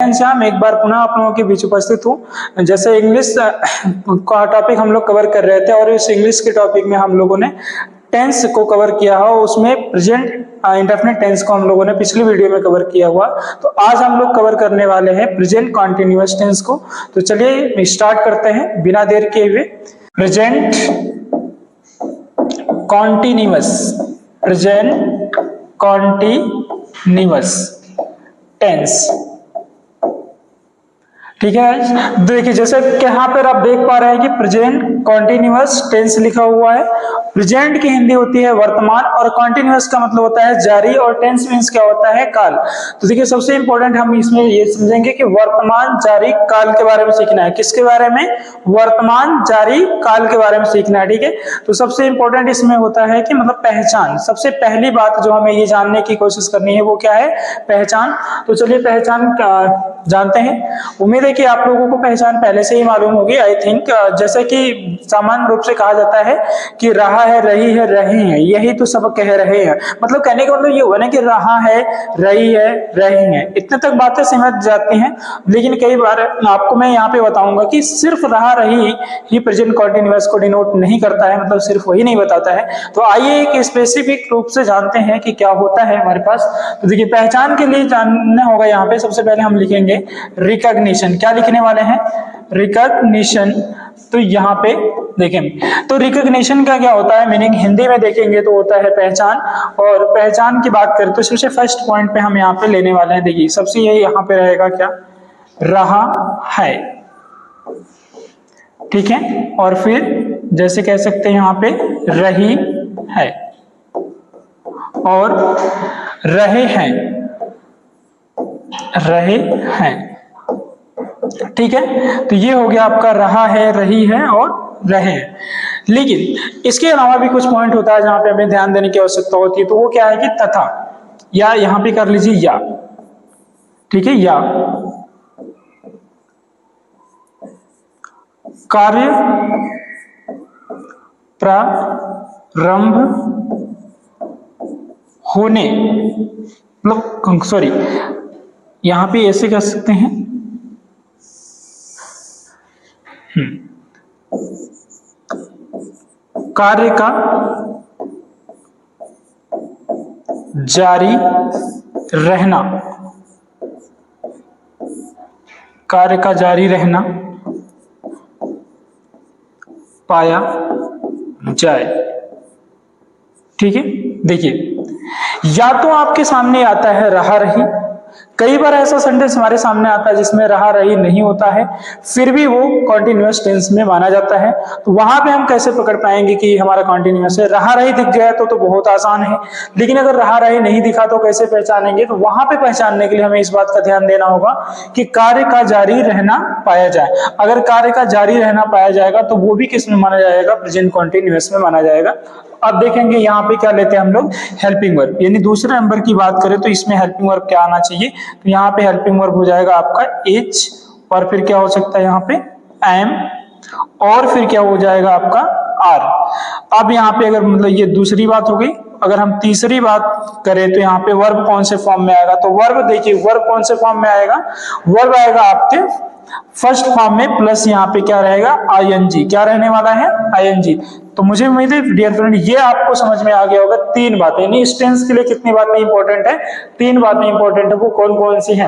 घनश्याम एक बार पुनः आप लोगों के बीच उपस्थित हूँ। जैसे इंग्लिश का टॉपिक हम लोग कवर कर रहे थे और इस इंग्लिश के टॉपिक में हम लोगों ने टेंस को कवर किया हो, उसमें प्रेजेंट इंडेफिनिट टेंस को हम लोगों ने पिछली वीडियो में कवर किया हुआ। तो आज हम लोग कवर करने वाले हैं प्रेजेंट कॉन्टिन्यूअस टेंस को। तो चलिए स्टार्ट करते हैं बिना देर किए हुए। Present continuous, present continuous tense, ठीक है। देखिए जैसे कि यहाँ पर आप देख पा रहे हैं कि प्रेजेंट कॉन्टिन्यूअस टेंस लिखा हुआ है। प्रेजेंट की हिंदी होती है वर्तमान और कॉन्टिन्यूअस का मतलब होता है जारी, और टेंस मींस क्या होता है, काल। तो देखिए सबसे इंपॉर्टेंट हम इसमें ये समझेंगे कि वर्तमान, जारी, काल के बारे में सीखना है। किसके बारे में? वर्तमान, जारी, काल के बारे में सीखना है, ठीक है। तो सबसे इंपॉर्टेंट इसमें होता है कि मतलब पहचान। सबसे पहली बात जो हमें ये जानने की कोशिश करनी है वो क्या है? पहचान। तो चलिए पहचान जानते हैं। उम्मीद है कि आप लोगों को पहचान पहले से ही मालूम होगी, आई थिंक। जैसे कि सामान्य रूप से कहा जाता है कि रहा है, रही है, रहे हैं, यही तो सब कह रहे हैं। मतलब कहने का मतलब ये हुआ ना कि रहा है, रही है, रहे हैं, इतने तक बातें समझ जाती हैं। लेकिन कई बार आपको मैं यहाँ पे बताऊंगा कि सिर्फ रहा रही ही प्रेजेंट कॉन्टिन्यूअस को डिनोट नहीं करता है, मतलब सिर्फ वही नहीं बताता है। तो आइए एक स्पेसिफिक रूप से जानते हैं कि क्या होता है हमारे पास। तो देखिए पहचान के लिए जानना होगा, यहाँ पे सबसे पहले हम लिखेंगे रिकॉग्निशन। क्या लिखने वाले हैं? रिकॉग्निशन। तो यहाँ पे देखें तो रिकॉग्निशन का क्या होता है मीनिंग, हिंदी में देखेंगे तो होता है पहचान। और पहचान की बात करें तो सबसे फर्स्ट पॉइंट पे हम यहाँ पे लेने वाले हैं। देखिए सबसे यही यहाँ पे रहेगा क्या? रहा है, ठीक है। और फिर जैसे कह सकते हैं यहाँ पे रही है और रहे हैं, रहे हैं, ठीक है। तो ये हो गया आपका रहा है, रही है और रहे। लेकिन इसके अलावा भी कुछ पॉइंट होता है जहां पे हमें ध्यान देने की आवश्यकता होती है। तो वो क्या है कि तथा, या यहां पे कर लीजिए या, ठीक है। या कार्य प्रारंभ होने, मतलब सॉरी यहां पे ऐसे कह सकते हैं कार्य का जारी रहना, कार्य का जारी रहना पाया जाए, ठीक है। देखिए या तो आपके सामने आता है रहा रही, कई बार ऐसा सेंटेंस हमारे सामने आता है जिसमें रहा रही नहीं होता है, फिर भी वो कॉन्टिन्यूअस टेंस में माना जाता है। तो वहां पे हम कैसे पकड़ पाएंगे कि हमारा कॉन्टिन्यूअस है? रहा रही दिख गया तो बहुत आसान है, लेकिन अगर रहा रही नहीं दिखा तो कैसे पहचानेंगे? तो वहां पे पहचानने के लिए हमें इस बात का ध्यान देना होगा कि कार्य का जारी रहना पाया जाए। अगर कार्य का जारी रहना पाया जाएगा तो वो भी किस में माना जाएगा? प्रेजेंट कॉन्टिन्यूअस में माना जाएगा। अब देखेंगे यहाँ पे क्या लेते हैं हम लोग? Helping verb. यानी दूसरे नंबर की बात करें तो इसमें हेल्पिंग वर्ब क्या आना चाहिए? तो यहाँ पे हेल्पिंग वर्ब हो जाएगा आपका एच, और फिर क्या हो सकता है यहाँ पे? एम, और फिर क्या हो जाएगा आपका? आर। अब यहाँ पे अगर मतलब ये दूसरी बात हो गई। अगर हम तीसरी बात करें तो यहाँ पे वर्ब कौन से फॉर्म में आएगा? तो वर्ब देखिए वर्ब कौन से फॉर्म में आएगा? वर्ब आएगा आपके फर्स्ट फॉर्म में, प्लस यहाँ पे क्या रहेगा? आईएनजी। क्या रहने वाला है? आईएनजी। तो मुझे उम्मीद है डियर फ्रेंड ये आपको समझ में आ गया होगा। तीन बातें, यानी इस टेंस के लिए कितनी बातें इंपॉर्टेंट है? तीन बातें इंपॉर्टेंट है। वो कौन कौन सी हैं?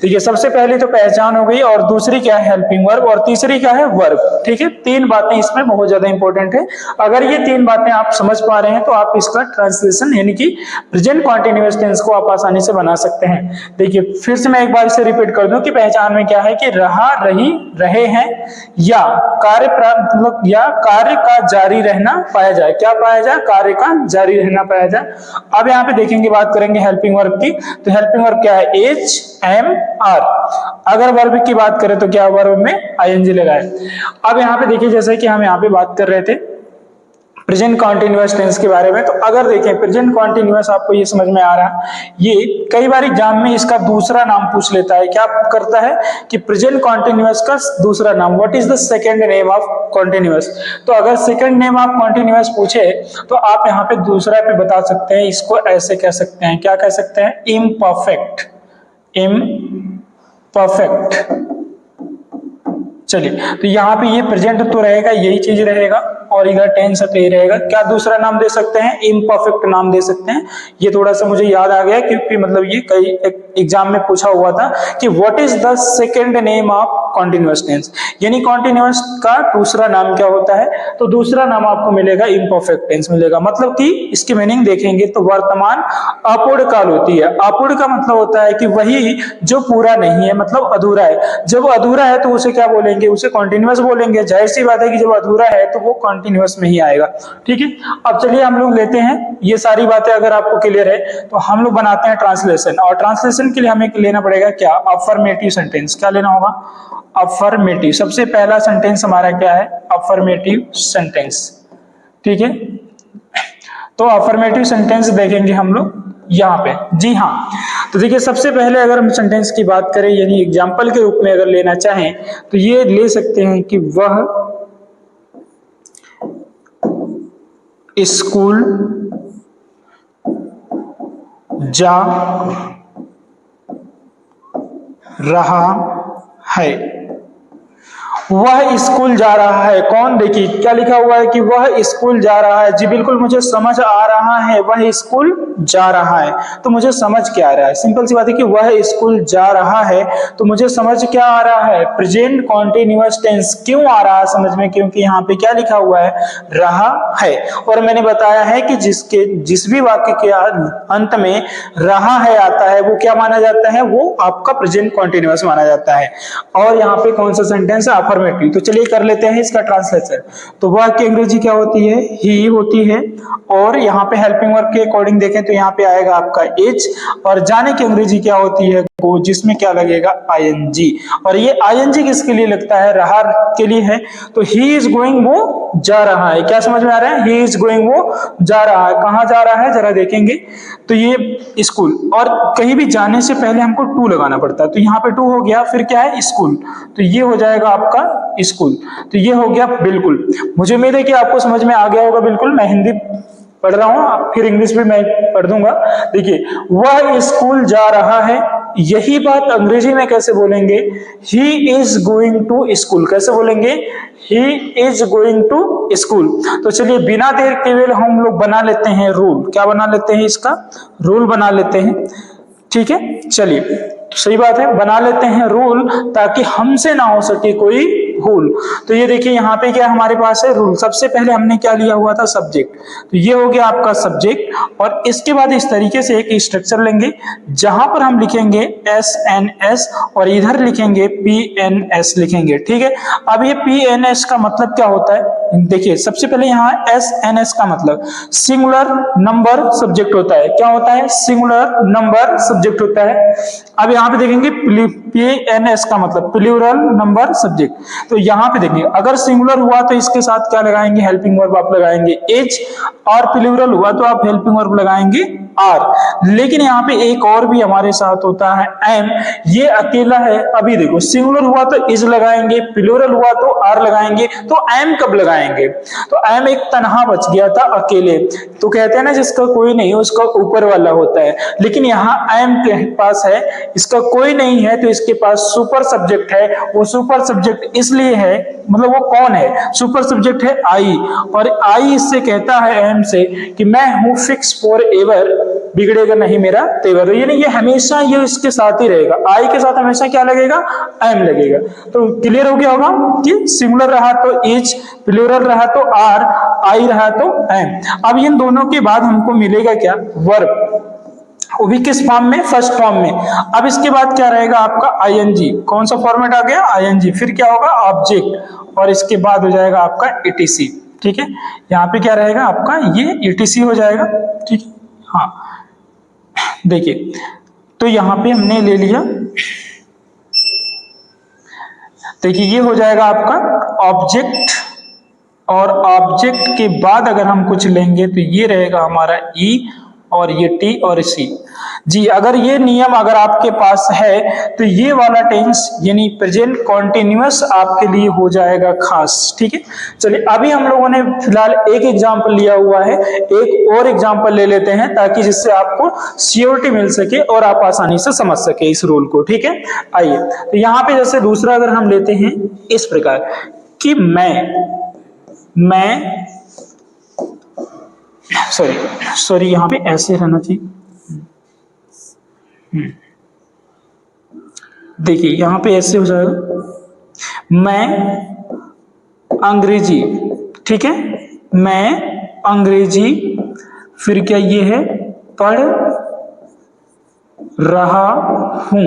देखिए सबसे पहले तो पहचान हो गई, और दूसरी क्या है? हेल्पिंग वर्ब, और तीसरी क्या है? वर्ब, ठीक है। तीन बातें इसमें बहुत ज्यादा इंपॉर्टेंट है। अगर ये तीन बातें आप समझ पा रहे हैं तो आप इसका ट्रांसलेशन यानी कि प्रेजेंट कॉन्टिन्यूअस टेंस को आप आसानी से बना सकते हैं। देखिए फिर से मैं एक बार इसे रिपीट कर दूं कि पहचान में क्या है कि रहा, रही, रहे हैं, या कार्य मतलब या कार्य का जारी रहना पाया जाए। क्या पाया जाए? कार्य का जारी रहना पाया जाए। अब यहाँ पे देखेंगे, बात करेंगे हेल्पिंग वर्ब की। तो हेल्पिंग वर्ब क्या है? H, M, R. अगर वर्ब की बात करें तो क्या वर्ब में आईएनजी लगाए। अब यहाँ पे देखिए जैसे कि हम यहाँ पे बात कर रहे थे प्रेजेंट कॉन्टिन्यूअस टेंस के बारे में। तो अगर देखें प्रेजेंट कॉन्टिन्यूअस, आपको ये समझ में आ रहा है, ये कई बार एग्जाम में इसका दूसरा नाम पूछ लेता है। क्या करता है कि प्रेजेंट कॉन्टिन्यूअस का दूसरा नाम, what is the second name of continuous. तो अगर सेकंड नेम ऑफ कॉन्टिन्यूअस पूछे तो आप यहाँ पे दूसरा पे बता सकते हैं, इसको ऐसे कह सकते हैं। क्या कह सकते हैं? इम्परफेक्ट। परफेक्ट। चलिए, तो यहाँ पे ये प्रेजेंट तो रहेगा, यही चीज रहेगा, और इधर टेंस तो ये रहेगा। क्या दूसरा नाम दे सकते हैं? इम्परफेक्ट नाम दे सकते हैं। ये थोड़ा सा मुझे याद आ गया क्योंकि मतलब ये कई एग्जाम में पूछा हुआ था कि what is the second name of continuous tense, यानी कॉन्टिन्यूअस का दूसरा नाम क्या होता है? तो दूसरा नाम आपको मिलेगा इम्परफेक्ट टेंस मिलेगा। मतलब कि इसकी मीनिंग देखेंगे तो वर्तमान अपूर्ण काल होती है। अपूर्ण का मतलब होता है कि वही जो पूरा नहीं है, मतलब अधूरा है। जब अधूरा है तो उसे क्या बोलेंगे? उसे कॉन्टिन्यूअस बोलेंगे। जाहिर सी बात है कि जब अधूरा है तो वो कॉन्टिन्यूअस में ही आएगा। ठीक है, अब चलिए हम लोग लेते हैं ये सारी बातें। अगर आपको क्लियर है तो हम लोग बनाते हैं ट्रांसलेशन, और ट्रांसलेशन के लिए हमें लेना पड़ेगा क्या? Affirmative sentence. क्या लेना होगा? अफर्मेटिव। सबसे पहला सेंटेंस हमारा क्या है? Affirmative sentence. ठीक है, तो अफर्मेटिव सेंटेंस देखेंगे हम लोग यहाँ पे। जी हाँ, तो देखिए सबसे पहले अगर हम सेंटेंस की बात करें, यानी एग्जाम्पल के रूप में अगर लेना चाहें तो ये ले सकते हैं कि वह स्कूल जा रहा है। वह स्कूल जा रहा है। कौन? देखिए क्या लिखा हुआ है कि वह स्कूल जा रहा है। जी बिल्कुल, मुझे समझ आ रहा है वह स्कूल जा रहा है। तो मुझे समझ क्या आ रहा है? सिंपल सी बात है कि वह स्कूल जा रहा है, तो मुझे समझ क्या आ रहा है? Present continuous tense. क्यों आ रहा है समझ में? क्योंकि यहाँ पे क्या लिखा हुआ है? रहा है। और मैंने बताया है कि जिस भी वाक्य के अंत में रहा है आता है वो क्या माना जाता है? वो आपका प्रेजेंट कॉन्टिन्यूअस माना जाता है। और यहाँ पे कौन सा सेंटेंस है? अफर्मेटिव। तो चलिए कर लेते हैं इसका ट्रांसलेशन। तो वह की अंग्रेजी क्या होती है? ही होती है। और यहाँ पे हेल्पिंग वर्ब के अकॉर्डिंग देखें तो यहाँ पे आएगा आपका इज। और जाने की अंग्रेजी क्या होती है? गो, जिसमें क्या लगेगा? आईएनजी। और ये आईएनजी किसके लिए लगता है? रहा के लिए है। तो ही इज गोइंग, वो जा रहा है। क्या समझ में आ रहा है? ही इज गोइंग, वो जा रहा है। कहाँ जा रहा है जरा देखेंगे तो ये स्कूल। और कहीं भी जाने से पहले हमको टू लगाना पड़ता है, तो यहाँ पे टू हो गया, फिर क्या है? स्कूल। तो ये हो जाएगा आपका स्कूल। तो ये हो गया। बिल्कुल, मुझे उम्मीद है कि आपको समझ में आ गया होगा। बिल्कुल, मैं हिंदी पढ़ रहा हूं, फिर इंग्लिश भी मैं पढ़ दूंगा। देखिए, वह स्कूल जा रहा है, यही बात अंग्रेजी में कैसे बोलेंगे? He is going to school. कैसे बोलेंगे? He is going to school. तो चलिए बिना देर के हुए हम लोग बना लेते हैं रूल। क्या बना लेते हैं? इसका रूल बना लेते हैं। ठीक है, चलिए तो सही बात है, बना लेते हैं रूल ताकि हमसे ना हो सके कोई भूल। तो ये देखिए यहाँ पे क्या हमारे पास है? रूल। सबसे पहले हमने क्या लिया हुआ था? सब्जेक्ट। तो ये हो गया आपका सब्जेक्ट, और इसके बाद इस तरीके से एक स्ट्रक्चर लेंगे जहां पर हम लिखेंगे एस और इधर लिखेंगे PNS लिखेंगे। ठीक है, अब ये PNS का मतलब क्या होता है? देखिए सबसे पहले यहाँ SNS का मतलब सिंगुलर नंबर सब्जेक्ट होता है। क्या होता है? सिंगुलर नंबर सब्जेक्ट होता है। अब यहाँ पे देखेंगे PNS का मतलब प्लूरल नंबर सब्जेक्ट। तो यहाँ पे देखिए अगर सिंगुलर हुआ तो इसके साथ क्या लगाएंगे? हेल्पिंग वर्ब आप लगाएंगे एज, और प्लूरल हुआ तो आप हेल्पिंग वर्ब लगाएंगे आर। लेकिन यहाँ पे एक और भी हमारे साथ होता है एम। ये अकेला है। अभी देखो सिंगुलर हुआ तो इज लगाएंगे, प्लूरल हुआ तो आर लगाएंगे, तो एम कब लगाएंगे? तो एम एक तनहा बच गया था, अकेले। तो कहते हैं ना जिसका कोई नहीं उसका ऊपर वाला होता है। लेकिन यहाँ एम के पास है, इसका कोई नहीं है, तो इसके पास सुपर सब्जेक्ट है। वो सुपर सब्जेक्ट इसलिए है, मतलब वो कौन है? सुपर सब्जेक्ट है आई। और आई इससे कहता है एम से कि मैं हूं फिक्स फॉर एवर, बिगड़ेगा नहीं मेरा तेवर। यानी ये हमेशा ये इसके साथ ही रहेगा। आई के साथ हमेशा क्या लगेगा? एम लगेगा। तो क्लियर हो गया होगा कि सिंगुलर रहा तो इज, प्लूरल रहा तो आर, आई रहा तो एम। अब इन दोनों के बाद हमको मिलेगा क्या? वर्ब। वो भी किस फॉर्म में? फर्स्ट फॉर्म में। अब इसके बाद क्या रहेगा आपका? आईएनजी। कौन सा फॉर्मेट आ गया? आईएनजी। फिर क्या होगा? ऑब्जेक्ट, और इसके बाद हो जाएगा आपका ETC। ठीक है, यहाँ पे क्या रहेगा आपका? ये ETC हो जाएगा। ठीक है, हाँ देखिए तो यहाँ पे हमने ले लिया। देखिए ये हो जाएगा आपका ऑब्जेक्ट, और ऑब्जेक्ट के बाद अगर हम कुछ लेंगे तो ये रहेगा हमारा ई, और ये टी और सी। जी अगर ये नियम अगर आपके पास है तो ये वाला टेंस यानी प्रेजेंट कॉन्टिन्यूअस आपके लिए हो जाएगा खास। ठीक है, चलिए अभी हम लोगों ने फिलहाल एक एग्जांपल लिया हुआ है, एक और एग्जांपल ले लेते हैं ताकि जिससे आपको श्योरिटी मिल सके और आप आसानी से समझ सके इस रूल को। ठीक है, आइए तो यहाँ पे जैसे दूसरा अगर हम लेते हैं इस प्रकार कि मैं सॉरी यहां पे ऐसे रहना चाहिए। देखिए यहां पे ऐसे हो जाएगा, मैं अंग्रेजी, ठीक है, मैं अंग्रेजी, फिर क्या ये है पढ़ रहा हूं,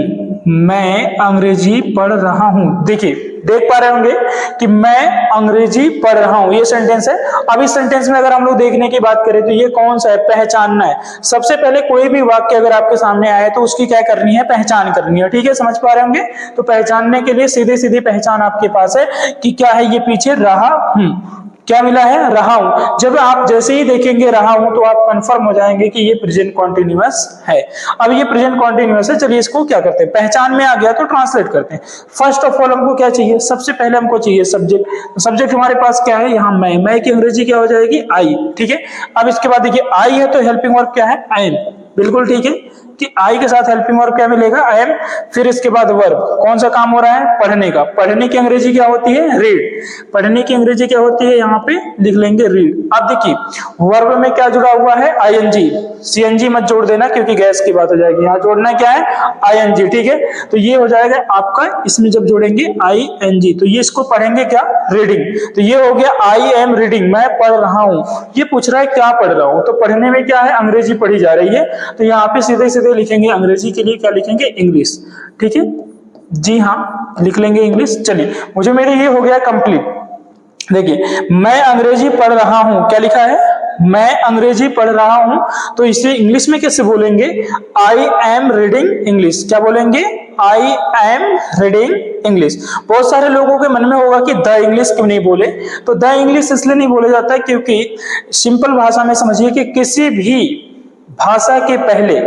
मैं अंग्रेजी पढ़ रहा हूं। देखिए देख पा रहे होंगे कि मैं अंग्रेजी पढ़ रहा हूं, ये सेंटेंस है। अब इस सेंटेंस में अगर हम लोग देखने की बात करें तो ये कौन सा है, पहचानना है। सबसे पहले कोई भी वाक्य अगर आपके सामने आए तो उसकी क्या करनी है, पहचान करनी है। ठीक है, समझ पा रहे होंगे। तो पहचानने के लिए सीधे सीधे पहचान आपके पास है कि क्या है, ये पीछे रहा हूं, क्या मिला है, रहा हूं। जब आप जैसे ही देखेंगे रहा हूं तो आप कंफर्म हो जाएंगे कि ये प्रेजेंट कॉन्टिन्यूअस है। अब ये प्रेजेंट कॉन्टिन्यूअस है, चलिए इसको क्या करते हैं, पहचान में आ गया तो ट्रांसलेट करते हैं। फर्स्ट ऑफ ऑल हमको क्या चाहिए, सबसे पहले हमको चाहिए सब्जेक्ट। सब्जेक्ट हमारे पास क्या है, यहाँ मैं की अंग्रेजी क्या हो जाएगी, आई। ठीक है, अब इसके बाद देखिए आई है तो हेल्पिंग वर्ब क्या है, आई एम। बिल्कुल ठीक है कि आई के साथ हेल्पिंग वर्ब क्या मिलेगा, आई एम। फिर इसके बाद वर्ब, कौन सा काम हो रहा है, पढ़ने का। पढ़ने की अंग्रेजी क्या होती है, रीड। पढ़ने की अंग्रेजी क्या होती है, यहाँ पे लिख लेंगे रीड। अब देखिए वर्ब में क्या जुड़ा हुआ है, आईएनजी। सीएनजी मत जोड़ देना क्योंकि गैस की बात हो जाएगी, यहाँ जोड़ना क्या है, आईएनजी। ठीक है, तो ये हो जाएगा आपका, इसमें जब जोड़ेंगे आईएनजी तो ये इसको पढ़ेंगे क्या, रीडिंग। तो ये हो गया आई एम रीडिंग, मैं पढ़ रहा हूं। ये पूछ रहा है क्या पढ़ रहा हूं, तो पढ़ने में क्या है, अंग्रेजी पढ़ी जा रही है। तो यहाँ पे सीधे सीधे लिखेंगे अंग्रेजी के लिए क्या लिखेंगे, इंग्लिश। ठीक है, जी हाँ लिख लेंगे इंग्लिश। चलिए मुझे मेरे ये हो गया कंप्लीट। देखिए मैं अंग्रेजी पढ़ रहा हूं, क्या लिखा है, मैं अंग्रेजी पढ़ रहा हूं। तो इसे इंग्लिश में कैसे बोलेंगे, आई एम रीडिंग इंग्लिश। क्या बोलेंगे, आई एम रीडिंग इंग्लिश। बहुत सारे लोगों के मन में होगा कि द इंग्लिश क्यों नहीं बोले, तो द इंग्लिश इसलिए नहीं बोले जाता है क्योंकि सिंपल भाषा में समझिए कि किसी भी भाषा के पहले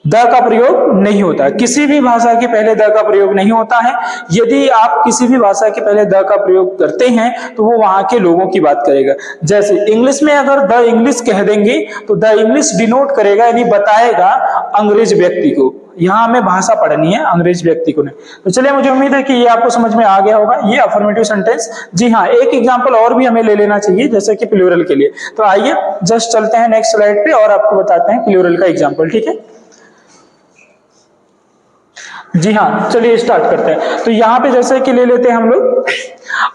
द का प्रयोग नहीं होता, किसी भी भाषा के पहले द का प्रयोग नहीं होता है। यदि आप किसी भी भाषा के पहले द का प्रयोग करते हैं तो वो वहां के लोगों की बात करेगा। जैसे इंग्लिश में अगर द इंग्लिश कह देंगे तो द इंग्लिश डिनोट करेगा यानी बताएगा अंग्रेज व्यक्ति को, यहाँ हमें भाषा पढ़नी है, अंग्रेज व्यक्ति को नहीं। तो चलिए मुझे उम्मीद है कि ये आपको समझ में आ गया होगा, ये अफर्मेटिव सेंटेंस। जी हाँ, एक एग्जांपल और भी हमें ले लेना चाहिए जैसे कि प्लूरल के लिए। तो आइए जस्ट चलते हैं नेक्स्ट स्लाइड पे और आपको बताते हैं प्लूरल का एग्जांपल। ठीक है, जी हाँ चलिए स्टार्ट करते हैं। तो यहाँ पे जैसे कि ले लेते हैं हम लोग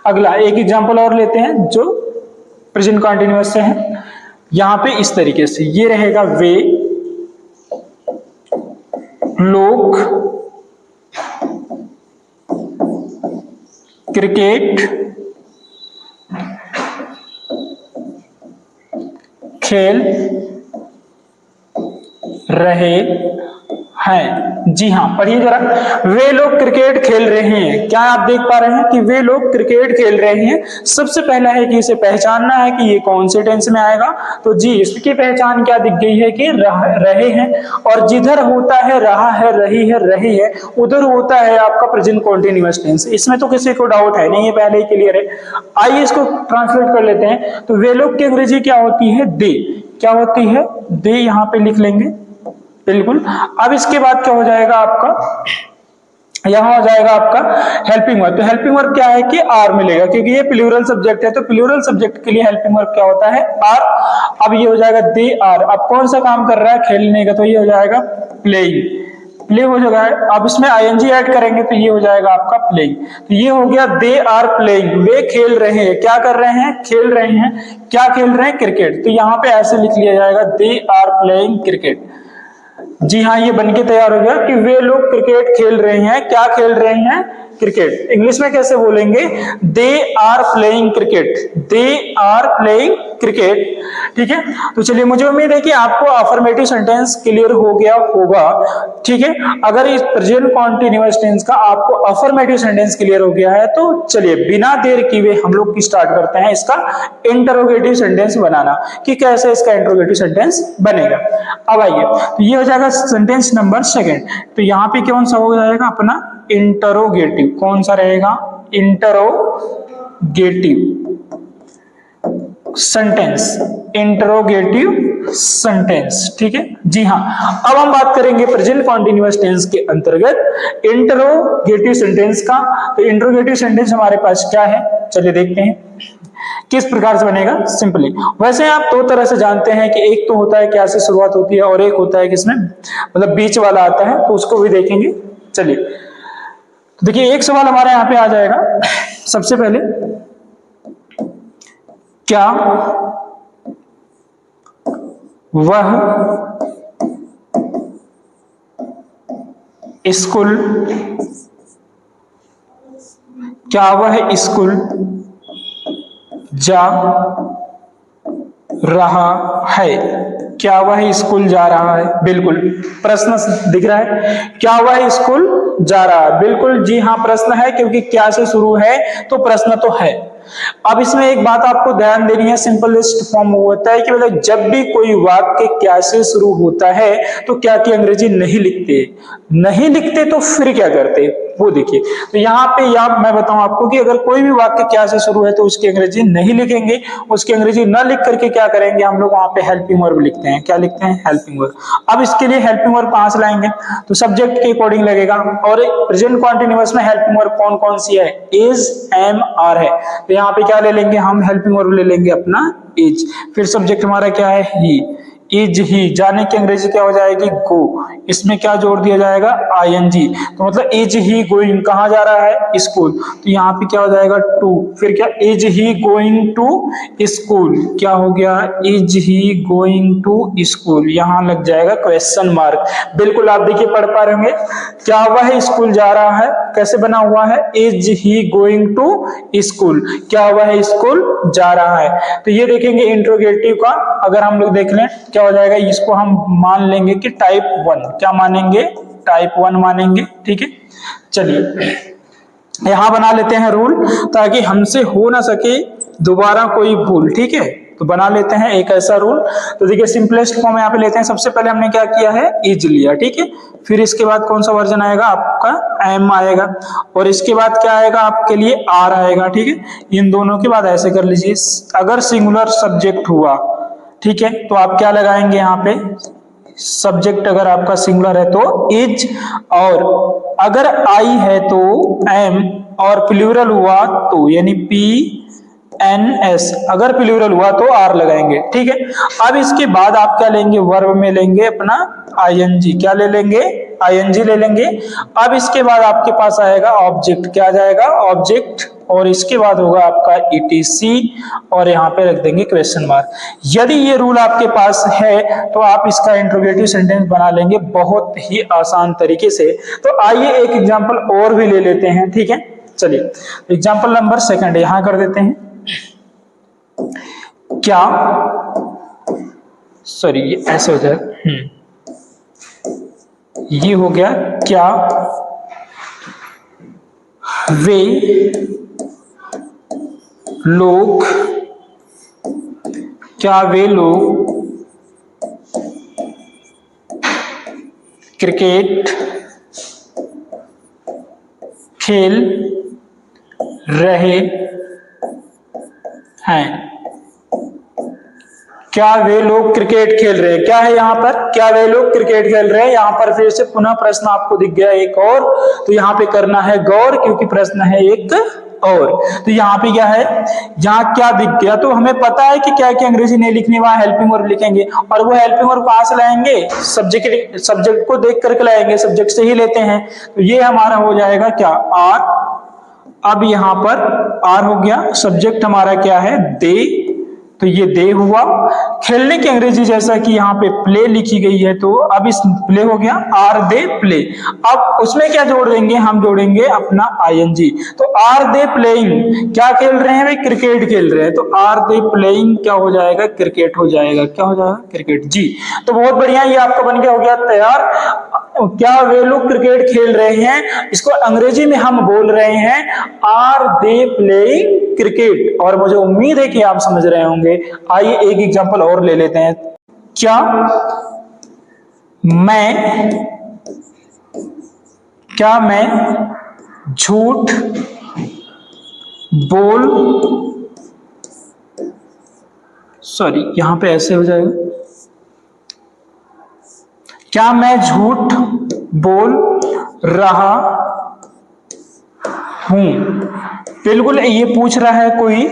अगला एक एग्जांपल और लेते हैं जो प्रेजेंट कंटिन्यूअस से है। यहाँ पे इस तरीके से ये रहेगा, वे लोग क्रिकेट खेल रहे हैं। जी हाँ पढ़िए जरा, वे लोग क्रिकेट खेल रहे हैं। क्या आप देख पा रहे हैं कि वे लोग क्रिकेट खेल रहे हैं। सबसे पहला है कि इसे पहचानना है कि ये कौन से टेंस में आएगा। तो जी इसकी पहचान क्या दिख गई है कि रहे हैं, और जिधर होता है रहा है, रही है, रही है, उधर होता है आपका प्रेजेंट कॉन्टिन्यूअस टेंस। इसमें तो किसी को डाउट है नहीं, ये पहले ही क्लियर है। आइए इसको ट्रांसलेट कर लेते हैं। तो वे लोग की अंग्रेजी क्या होती है, दे। क्या होती है, दे, यहाँ पे लिख लेंगे बिल्कुल। अब इसके बाद क्या हो जाएगा आपका, यहां हो जाएगा आपका हेल्पिंग वर्ब। तो हेल्पिंग वर्ब क्या है कि आर मिलेगा क्योंकि ये प्लूरल सब्जेक्ट है। तो प्लूरल सब्जेक्ट के लिए हेल्पिंग वर्ब क्या होता है, आर। अब ये हो जाएगा दे आर। अब कौन सा काम कर रहा है, खेलने का, तो ये हो जाएगा प्लेइंग। प्ले हो जाएगा। अब इसमें आईएनजी ऐड करेंगे तो ये हो जाएगा आपका प्लेइंग। तो ये हो गया दे आर प्लेइंग, वे खेल रहे हैं। क्या कर रहे हैं, खेल रहे हैं। क्या खेल रहे हैं, क्रिकेट। तो यहाँ पे ऐसे लिख लिया जाएगा, दे आर प्लेइंग क्रिकेट। जी हाँ, ये बनके तैयार हो गया कि वे लोग क्रिकेट खेल रहे हैं। क्या खेल रहे हैं? क्रिकेट। इंग्लिश में कैसे बोलेंगे? They are playing cricket, they are playing cricket. ठीक है, तो चलिए, मुझे उम्मीद है कि आपको अफर्मेटिव सेंटेंस क्लियर हो गया होगा। ठीक है, अगर इस प्रेजेंट कॉन्टिन्यूअस टेंस का आपको अफर्मेटिव सेंटेंस क्लियर हो गया है तो चलिए बिना देर किए हुए हम लोग स्टार्ट करते हैं इसका इंटरोगेटिव सेंटेंस बनाना, कि कैसे इसका इंटरोगेटिव सेंटेंस बनेगा। अब आइए, तो ये हो जाएगा सेंटेंस नंबर सेकंड। तो यहाँ पे कौन सा हो जाएगा अपना? इंटरोगेटिव। कौन सा रहेगा? Interrogative sentence, interrogative sentence. ठीक है जी हाँ। अब हम बात करेंगे प्रेजेंट कॉन्टिन्यूअस टेंस के अंतर्गत इंटरोगेटिव सेंटेंस का। तो इंटरोगेटिव सेंटेंस हमारे पास क्या है, चलिए देखते हैं किस प्रकार से बनेगा। सिंपली, वैसे आप दो तरह से जानते हैं कि एक तो होता है क्या से शुरुआत होती है और एक होता है किसमें मतलब बीच वाला आता है, तो उसको भी देखेंगे। चलिए, तो देखिए एक सवाल हमारे यहाँ पे आ जाएगा। सबसे पहले, क्या वह स्कूल, क्या वह स्कूल जा रहा है? क्या वह स्कूल जा रहा है? बिल्कुल, प्रश्न दिख रहा है, क्या वह स्कूल जा रहा है? बिल्कुल जी हाँ, प्रश्न है, क्योंकि क्या से शुरू है तो प्रश्न तो है। अब इसमें एक बात आपको ध्यान देनी है, सिंपलेस्ट फॉर्म होता है कि मतलब जब भी कोई वाक्य क्या से शुरू होता है तो क्या की अंग्रेजी नहीं लिखते तो फिर क्या करते, वो देखिए। तो यहाँ पे मैं बताऊं आपको कि अगर कोई भी वाक्य क्या से शुरू है तो उसकी अंग्रेजी नहीं लिखेंगे। उसकी अंग्रेजी न लिख करके क्या करेंगे हम लोग, वहां पे हेल्पिंग वर्ब लिखते हैं। क्या लिखते हैं? Helping verb. अब इसके लिए हेल्पिंग वर्ब कहां से लाएंगे? तो सब्जेक्ट के अकॉर्डिंग लगेगा। और प्रेजेंट कॉन्टिन्यूअस में हेल्पिंग वर्ब कौन कौन सी है? इज, एम, आर है। तो यहाँ पे क्या ले लेंगे हम? हेल्पिंग वर्ब ले लेंगे अपना इज। फिर सब्जेक्ट हमारा क्या है? ही। इज ही, जाने की अंग्रेजी क्या हो जाएगी? गो। इसमें क्या जोड़ दिया जाएगा? आईएनजी। तो मतलब इज ही गोइंग, कहां जा रहा है? स्कूल। तो यहाँ पे क्या हो जाएगा? टू। फिर क्या? Is he going to school. क्या हो गया? Is he going to school. यहां लग जाएगा क्वेश्चन मार्क। बिल्कुल, आप देखिए पढ़ पा रहे होंगे, क्या वह स्कूल जा रहा है? कैसे बना हुआ है? Is he going to school. क्या वह स्कूल जा रहा है? तो ये देखेंगे इंट्रोगेटिव का अगर हम लोग देख लें क्या हो जाएगा, इसको हम मान लेंगे कि टाइप 1। क्या मानेंगे? टाइप 1 मानेंगे। ठीक है, चलिए यहां बना लेते हैं रूल, ताकि हमसे हो ना सके दोबारा कोई भूल। ठीक है, तो बना लेते हैं एक ऐसा रूल। तो देखिए सिंपलेस्ट फॉर्म यहाँ पे लेते हैं। सबसे पहले हमने क्या किया है? इज लिया। ठीक है, फिर इसके बाद कौन सा वर्जन आएगा आपका? एम आएगा। और इसके बाद क्या आएगा आपके लिए? आर आएगा। ठीक है, इन दोनों के बाद ऐसे कर लीजिए, अगर सिंगुलर सब्जेक्ट हुआ, ठीक है, तो आप क्या लगाएंगे यहाँ पे? सब्जेक्ट अगर आपका सिंगुलर है तो इज, और अगर आई है तो एम, और प्लूरल हुआ तो यानी पी एन एस, अगर प्लूरल हुआ तो आर लगाएंगे। ठीक है, अब इसके बाद आप क्या लेंगे? वर्ब में लेंगे अपना आईएनजी। क्या ले लेंगे? आईएनजी ले लेंगे। अब इसके बाद आपके पास आएगा ऑब्जेक्ट। क्या आ जाएगा? ऑब्जेक्ट। और इसके बाद होगा आपका ईटीसी, और यहाँ पे रख देंगे क्वेश्चन मार्क। यदि ये रूल आपके पास है तो आप इसका इंट्रोगेटिव सेंटेंस बना लेंगे बहुत ही आसान तरीके से। तो आइए एक एग्जांपल और भी ले लेते हैं। ठीक है, चलिए एग्जांपल नंबर सेकंड यहां कर देते हैं। क्या, सॉरी ये ऐसे हो जाए, ये हो गया। क्या वे लोग, क्या वे लोग क्रिकेट खेल रहे हैं? क्या वे लोग क्रिकेट खेल रहे हैं? क्या है यहाँ पर? क्या वे लोग क्रिकेट खेल रहे हैं? यहाँ पर फिर से पुनः प्रश्न आपको दिख गया एक और, तो यहाँ पे करना है गौर, क्योंकि प्रश्न है एक और। तो यहाँ पे क्या है? यहाँ क्या दिख गया? तो हमें पता है कि क्या की अंग्रेजी नहीं लिखनी, वहां हेल्पिंग वर्ब लिखेंगे। और वो हेल्पिंग वर्ब कहां से लाएंगे? सब्जेक्ट को देख करके लाएंगे, सब्जेक्ट से ही लेते हैं। तो ये हमारा हो जाएगा क्या? आर। अब यहां पर आर हो गया, सब्जेक्ट हमारा क्या है? दे। तो ये दे हुआ। खेलने की अंग्रेजी जैसा कि यहाँ पे प्ले लिखी गई है, तो अब इस प्ले हो गया, आर दे प्ले। अब उसमें क्या जोड़ देंगे, हम जोड़ेंगे अपना आईएनजी। तो आर दे प्लेइंग, क्या खेल रहे हैं भाई, क्रिकेट खेल रहे हैं, तो आर दे प्लेइंग क्या हो जाएगा, क्रिकेट हो जाएगा। क्या हो जाएगा, क्रिकेट जी। तो बहुत बढ़िया, ये आपका बन गया, हो गया तैयार। क्या वे लोग क्रिकेट खेल रहे हैं, इसको अंग्रेजी में हम बोल रहे हैं आर दे प्लेइंग क्रिकेट। और मुझे उम्मीद है कि आप समझ रहे होंगे। आइए एक एग्जांपल और ले लेते हैं। क्या मैं झूठ बोल, सॉरी यहां पे ऐसे हो जाएगा, क्या मैं झूठ बोल रहा हूं। बिल्कुल ये पूछ रहा है कोई,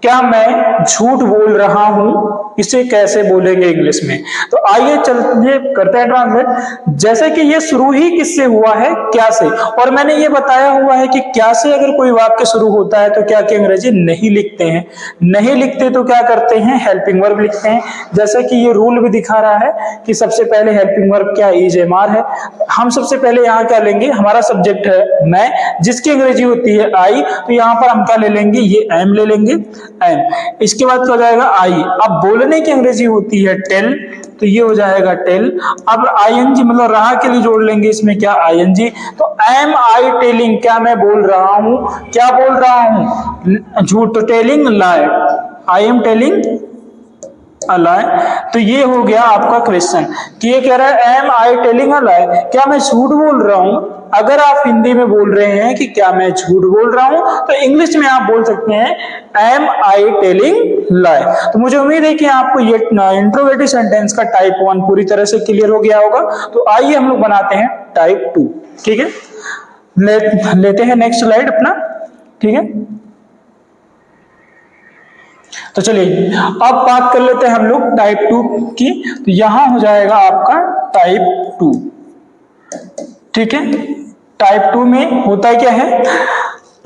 क्या मैं झूठ बोल रहा हूं, इसे कैसे बोलेंगे इंग्लिश में। तो आइए चलिए करते हैं ट्रांसलेट। जैसे कि ये शुरू ही किससे हुआ है, क्या से। और मैंने ये बताया हुआ है कि क्या से अगर कोई वाक्य शुरू होता है तो क्या की अंग्रेजी नहीं लिखते हैं, नहीं लिखते तो क्या करते हैं, हेल्पिंग वर्ब लिखते हैं। जैसे कि ये रूल भी दिखा रहा है कि सबसे पहले हेल्पिंग वर्ब क्या इज एम आर है। हम सबसे पहले यहाँ क्या लेंगे, हमारा सब्जेक्ट है मैं, जिसकी अंग्रेजी होती है आई, तो यहाँ पर हम क्या ले लेंगे, ये एम ले लेंगे, एम। इसके बाद क्या हो जाएगा, आई। अब बोलने की अंग्रेजी होती है टेल, तो ये हो जाएगा टेल। अब आईएनजी मतलब रहा के लिए जोड़ लेंगे इसमें क्या, आईएनजी। तो एम आई टेलिंग, क्या मैं बोल रहा हूं, क्या बोल रहा हूं, झूठ। तो telling lie, I am telling a lie. तो ये हो गया आपका क्वेश्चन कि ये कह रहा है एम आई टेलिंग अ लाई, क्या मैं झूठ बोल रहा हूं। अगर आप हिंदी में बोल रहे हैं कि क्या मैं झूठ बोल रहा हूं, तो इंग्लिश में आप बोल सकते हैं एम आई टेलिंग लाई। तो मुझे उम्मीद है कि आपको ये इंट्रोगेटिव सेंटेंस का टाइप 1 पूरी तरह से क्लियर हो गया होगा। तो आइए हम लोग बनाते हैं टाइप 2। ठीक है, लेते हैं नेक्स्ट स्लाइड अपना। ठीक है, तो चलिए अब बात कर लेते हैं हम लोग टाइप 2 की। तो यहां हो जाएगा आपका टाइप 2। ठीक है, टाइप 2 में होता क्या है,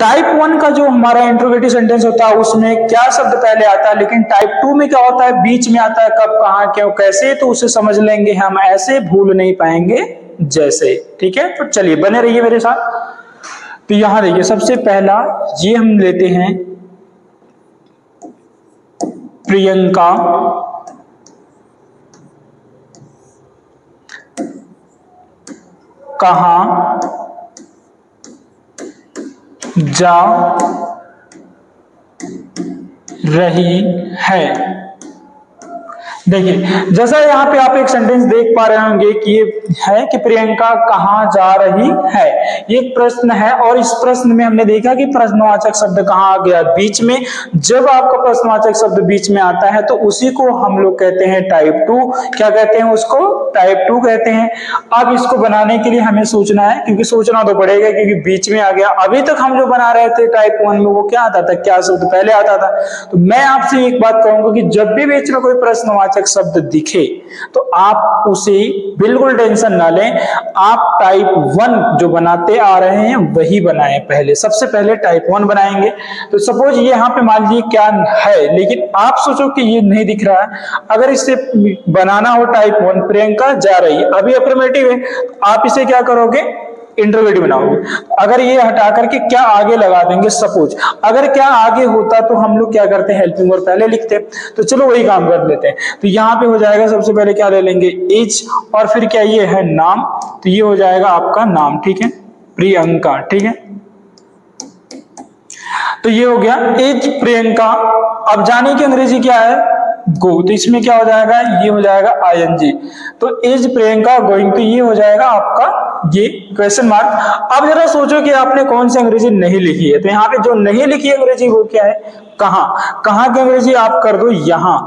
टाइप 1 का जो हमारा इंट्रोगेटिव सेंटेंस होता है उसमें क्या शब्द पहले आता है, लेकिन टाइप 2 में क्या होता है, बीच में आता है, कब, कहां, क्यों, कैसे। तो उसे समझ लेंगे हम, ऐसे भूल नहीं पाएंगे जैसे। ठीक है, तो चलिए बने रहिए मेरे साथ। तो यहां देखिए, सबसे पहला ये हम लेते हैं, प्रियंका कहां जा रही है। देखिए, जैसा यहाँ पे आप एक सेंटेंस देख पा रहे होंगे कि ये है कि प्रियंका कहाँ जा रही है, ये एक प्रश्न है। और इस प्रश्न में हमने देखा कि प्रश्नवाचक शब्द कहाँ आ गया, बीच में। जब आपका प्रश्नवाचक शब्द बीच में आता है तो उसी को हम लोग कहते हैं टाइप 2। क्या कहते हैं उसको, टाइप 2 कहते हैं। अब इसको बनाने के लिए हमें सोचना है, क्योंकि सोचना तो पड़ेगा, क्योंकि बीच में आ गया। अभी तक हम जो बना रहे थे टाइप 1 में, वो क्या आता था, क्या शब्द पहले आता था। तो मैं आपसे एक बात कहूंगा कि जब भी बीच में कोई प्रश्नवाचक शब्द दिखे तो आप उसे बिल्कुल टेंशन ना लें, आप टाइप 1 जो बनाते आ रहे हैं वही बनाएं। पहले सबसे पहले टाइप 1 बनाएंगे। तो सपोज ये यहाँ पे मान लीजिए क्या है, लेकिन आप सोचो कि ये नहीं दिख रहा है। अगर इसे बनाना हो टाइप 1, प्रियंका जा रही है, अभी अफर्मेटिव है, आप इसे क्या करोगे, इंट्रोगेटिव बनाओगे। अगर ये हटा करके क्या आगे लगा देंगे, सपोज अगर क्या आगे होता तो हम लोग क्या करते हैं, हेल्पिंग वर्ब पहले लिखते। तो चलो वही काम कर लेते हैं। तो यहाँ पे हो जाएगा, सबसे पहले क्या ले लेंगे, इज, और फिर क्या ये है नाम, तो ये हो जाएगा आपका नाम। ठीक है, प्रियंका। ठीक है, तो ये हो गया इज प्रियंका। अब जाने की अंग्रेजी क्या है, गो। तो इसमें क्या हो जाएगा, ये हो जाएगा आईएनजी। तो इज प्रियंका गोइंग, तो ये हो जाएगा आपका ये क्वेश्चन मार्क। अब जरा सोचो कि आपने कौन सी अंग्रेजी नहीं लिखी है। तो यहाँ पे जो नहीं लिखी अंग्रेजी वो क्या है, कहां। कहां की अंग्रेजी आप कर दो यहां,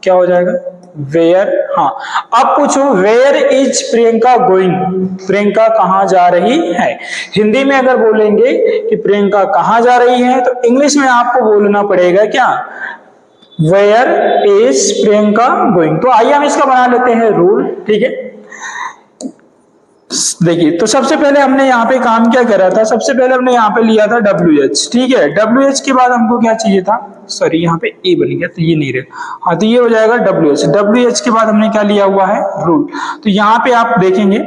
क्या हो जाएगा, वेयर। हाँ, अब पूछो where is Priyanka going, Priyanka कहां जा रही है। हिंदी में अगर बोलेंगे कि प्रियंका कहां जा रही है, तो इंग्लिश में आपको बोलना पड़ेगा क्या, वेयर इज प्रियंका गोइंग। तो आइए हम इसका बना लेते हैं रूल। ठीक है, देखिए, तो सबसे पहले हमने यहाँ पे काम क्या करा था, सबसे पहले हमने यहाँ पे लिया था WH, ठीक है। WH के बाद हमको क्या चाहिए था, सॉरी यहाँ पे A बन गया तो ये नहीं रहे, हाँ तो ये हो जाएगा WH। WH के बाद हमने क्या लिया हुआ है, रूल। तो यहाँ पे आप देखेंगे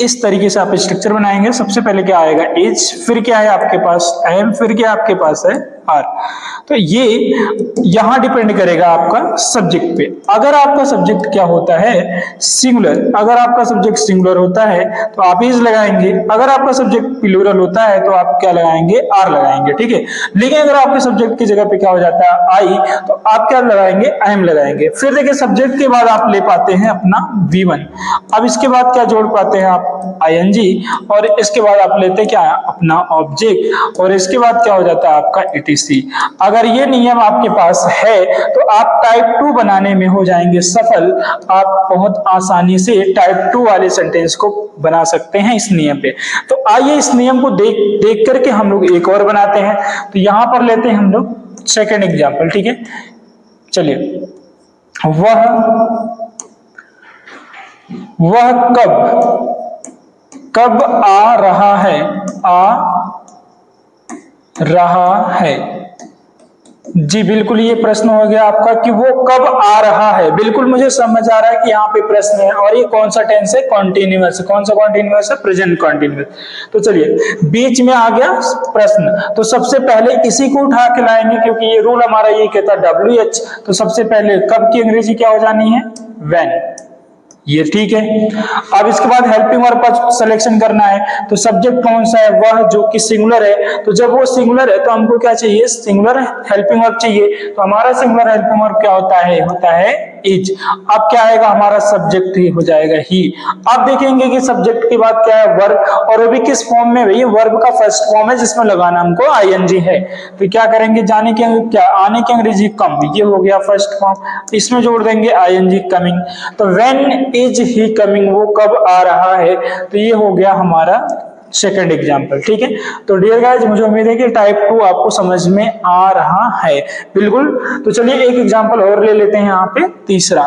इस तरीके से आप स्ट्रक्चर बनाएंगे। सबसे पहले क्या आएगा, H, फिर क्या है आपके पास M, फिर क्या आपके पास है R। तो ये यहां डिपेंड करेगा आपका सब्जेक्ट पे। अगर आपका सब्जेक्ट क्या होता है, सिंगुलर, अगर आपका सब्जेक्ट सिंगुलर होता है तो आप इज लगाएंगे, अगर आपका सब्जेक्ट प्लूरल होता है तो आप क्या लगाएंगे, आर लगाएंगे, ठीक है। लेकिन अगर आपके सब्जेक्ट की जगह पे क्या हो जाता है आई, तो आप क्या लगाएंगे, आई एम लगाएंगे। फिर देखिए सब्जेक्ट के बाद आप ले पाते हैं अपना V1, अब इसके बाद क्या जोड़ पाते हैं आप, ING, और इसके बाद आप लेते क्या है अपना ऑब्जेक्ट, और इसके बाद क्या हो जाता है आपका ETC। अगर ये नियम आपके पास है तो आप टाइप 2 बनाने में हो जाएंगे सफल। आप बहुत आसानी से टाइप 2 वाले सेंटेंस को बना सकते हैं इस नियम पे। तो आइए इस नियम को देख करके हम लोग एक और बनाते हैं। तो यहां पर लेते हैं हम लोग सेकेंड एग्जाम्पल, ठीक है। चलिए, वह कब आ रहा है, जी बिल्कुल, ये प्रश्न हो गया आपका कि वो कब आ रहा है। बिल्कुल मुझे समझ आ रहा है कि यहाँ पे प्रश्न है, और ये कौन सा टेंस है, कॉन्टिन्यूअस है। कौन सा कॉन्टिन्यूअस है, प्रेजेंट कॉन्टिन्यूअस। तो चलिए, बीच में आ गया प्रश्न, तो सबसे पहले इसी को उठा के लाएंगे, क्योंकि ये रूल हमारा ये कहता है WH। तो सबसे पहले कब की अंग्रेजी क्या हो जानी है, व्हेन, ये ठीक है। अब इसके बाद हेल्पिंग वर्ब का सिलेक्शन करना है। तो सब्जेक्ट कौन सा है, वह, जो कि सिंगुलर है। तो जब वो सिंगुलर है तो हमको क्या चाहिए, सिंगुलर हेल्पिंग वर्ब चाहिए। तो हमारा सिंगुलर हेल्पिंग वर्ब क्या होता है इज। अब क्या आएगा, हमारा सब्जेक्ट ही हो जाएगा ही। अब देखेंगे कि सब्जेक्ट के बाद क्या है, वर्ब, और वो भी किस फॉर्म में, भैया वर्ब का फर्स्ट फॉर्म है जिसमें लगाना हमको ING है। तो क्या करेंगे, आने की अंग्रेजी कम, ये हो गया फर्स्ट फॉर्म, इसमें जोड़ देंगे ING, कमिंग। तो व्हेन इज ही कमिंग, वो कब आ रहा है। तो ये हो गया हमारा सेकंड एग्जाम्पल, ठीक है। तो डियर गाइस, मुझे उम्मीद है कि टाइप 2 आपको समझ में आ रहा है, बिल्कुल। तो चलिए एक एग्जाम्पल और ले लेते हैं यहाँ पे, तीसरा।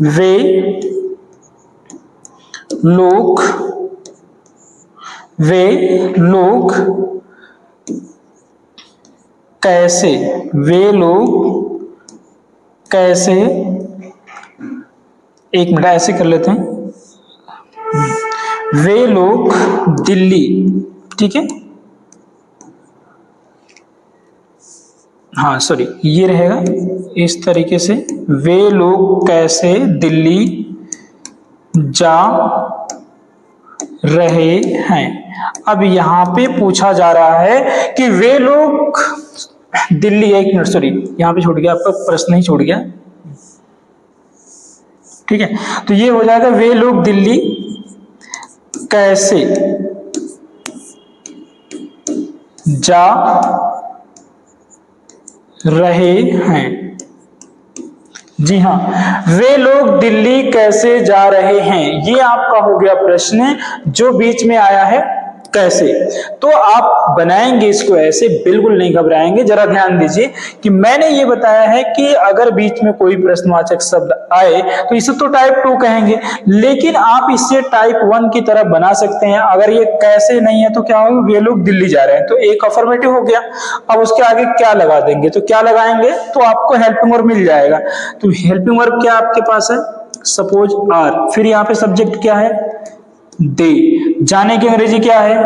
वे लोग कैसे, एक मिनट ऐसे कर लेते हैं, वे लोग दिल्ली, ठीक है, हाँ सॉरी ये रहेगा इस तरीके से, वे लोग कैसे दिल्ली जा रहे हैं। अब यहां पे पूछा जा रहा है कि वे लोग दिल्ली, एक मिनट सॉरी यहां पे छूट गया, आपका प्रश्न ही छूट गया, ठीक है। तो ये हो जाएगा, वे लोग दिल्ली कैसे जा रहे हैं। जी हाँ, वे लोग दिल्ली कैसे जा रहे हैं, ये आपका हो गया प्रश्न जो बीच में आया है कैसे। तो आप बनाएंगे इसको ऐसे, बिल्कुल नहीं घबराएंगे। जरा ध्यान दीजिए कि मैंने ये बताया है कि अगर बीच में कोई प्रश्नवाचक शब्द आए तो इसे तो टाइप 2 कहेंगे, लेकिन आप इसे टाइप 1 की तरह बना सकते हैं। अगर ये कैसे नहीं है तो क्या होगा, वे लोग दिल्ली जा रहे हैं, तो एक अफर्मेटिव हो गया। अब उसके आगे क्या लगा देंगे, तो क्या लगाएंगे, तो आपको हेल्पिंग वर्ब मिल जाएगा। तो हेल्पिंग वर्ब क्या आपके पास है, सपोज आर, फिर यहाँ पे सब्जेक्ट क्या है, दे, जाने की अंग्रेजी क्या है,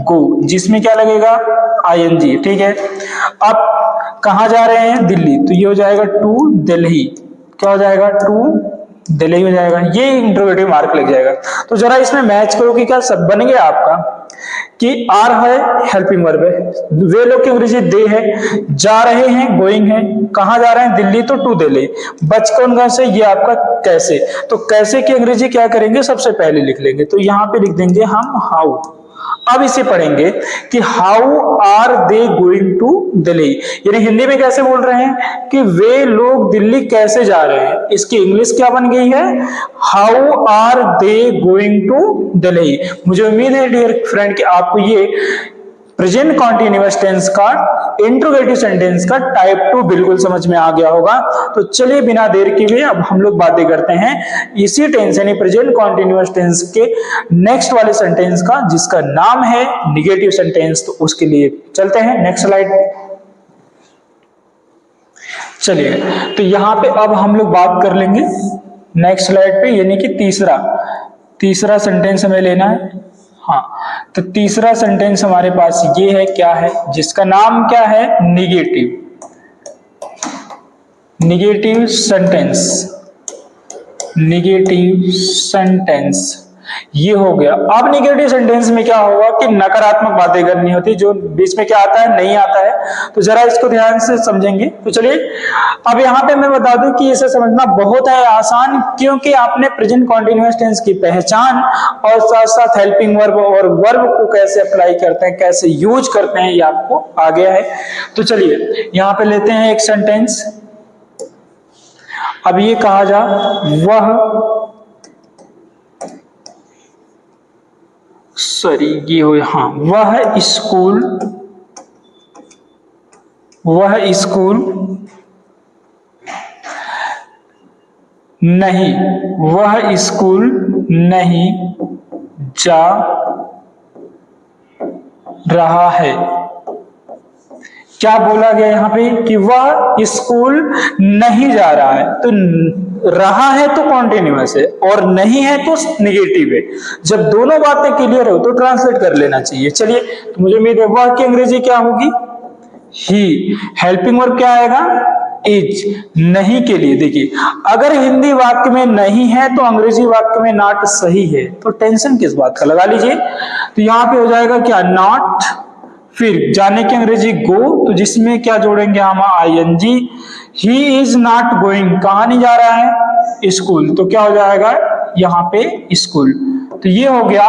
गो, जिसमें क्या लगेगा, ING, ठीक है। अब कहां जा रहे हैं, दिल्ली, तो ये हो जाएगा टू दिल्ली, क्या हो जाएगा, टू दिल्ली हो जाएगा, ये इंटरोगेटिव मार्क लग जाएगा। तो जरा इसमें मैच करो कि क्या सब बन गया आपका, कि आर है हेल्पिंग वर्ब है, वे लोग की अंग्रेजी दे है, जा रहे हैं गोइंग है, कहां जा रहे हैं दिल्ली, तो टू दिल्ली, बच कौन कौन से, ये आपका कैसे। तो कैसे की अंग्रेजी क्या करेंगे, सबसे पहले लिख लेंगे, तो यहां पे लिख देंगे हम हाउ। अब इसे पढ़ेंगे कि how are they going to Delhi, यानी हिंदी में कैसे बोल रहे हैं कि वे लोग दिल्ली कैसे जा रहे हैं। इसकी इंग्लिश क्या बन गई है, how are they going to Delhi. मुझे उम्मीद है डियर फ्रेंड कि आपको ये प्रेजेंट कॉन्टिन्यूअस टेंस का इंट्रोगेटिव सेंटेंस का टाइप 2 बिल्कुल समझ में आ गया होगा। तो चलिए बिना देर किए अब हम लोग बातें करते हैं इसी टेंस यानी प्रेजेंट कॉन्टिन्यूअस टेंस के नेक्स्ट वाले सेंटेंस का, जिसका नाम है निगेटिव सेंटेंस। तो उसके लिए चलते हैं नेक्स्ट स्लाइड पे। चलिए, तो यहां पे अब हम लोग बात कर लेंगे नेक्स्ट स्लाइड पे, यानी कि तीसरा सेंटेंस हमें लेना है। हाँ, तो तीसरा सेंटेंस हमारे पास ये है, क्या है, जिसका नाम क्या है, निगेटिव सेंटेंस ये हो गया। अब निगेटिव सेंटेंस में क्या होगा कि नकारात्मक बातें करनी होती, जो बीच में क्या आता है, नहीं आता है। तो जरा इसको ध्यान से समझेंगे। तो चलिए अब यहाँ पे मैं बता दूं कि इसे समझना बहुत है आसान, क्योंकि आपने प्रेजेंट कॉन्टिन्यूअस टेंस की पहचान और साथ साथ हेल्पिंग वर्ब और वर्ब को कैसे अप्लाई करते हैं, कैसे यूज करते हैं, ये आपको आ गया है। तो चलिए यहाँ पे लेते हैं एक सेंटेंस। अब ये कहा जा वह स्कूल नहीं जा रहा है। क्या बोला गया यहाँ पे कि वह स्कूल नहीं जा रहा है। तो रहा है तो कॉन्टिन्यूअस है और नहीं है तो निगेटिव है। जब दोनों बातें क्लियर हो तो ट्रांसलेट कर लेना चाहिए। चलिए, तो मुझे उम्मीद है वह की अंग्रेजी क्या होगी, ही। हेल्पिंग वर्ब क्या आएगा, इज। नहीं के लिए देखिए, अगर हिंदी वाक्य में नहीं है तो अंग्रेजी वाक्य में नॉट सही है, तो टेंशन किस बात का, लगा लीजिए। तो यहां पे हो जाएगा क्या, नॉट, फिर जाने की अंग्रेजी गो, तो जिसमें क्या जोड़ेंगे हम, ING. He is not going, कहां नहीं जा रहा है, स्कूल, तो क्या हो जाएगा यहाँ पे स्कूल। तो ये हो गया,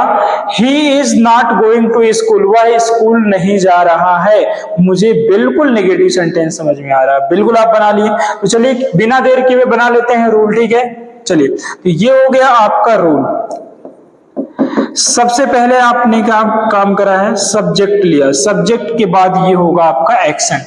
he is not going to school, वह स्कूल नहीं जा रहा है। मुझे बिल्कुल नेगेटिव सेंटेंस समझ में आ रहा है, बिल्कुल आप बना लिए। तो चलिए बिना देर किए बना लेते हैं रूल, ठीक है। चलिए, तो ये हो गया आपका रूल। सबसे पहले आपने क्या काम करा है, सब्जेक्ट लिया, सब्जेक्ट के बाद ये होगा आपका एक्शन।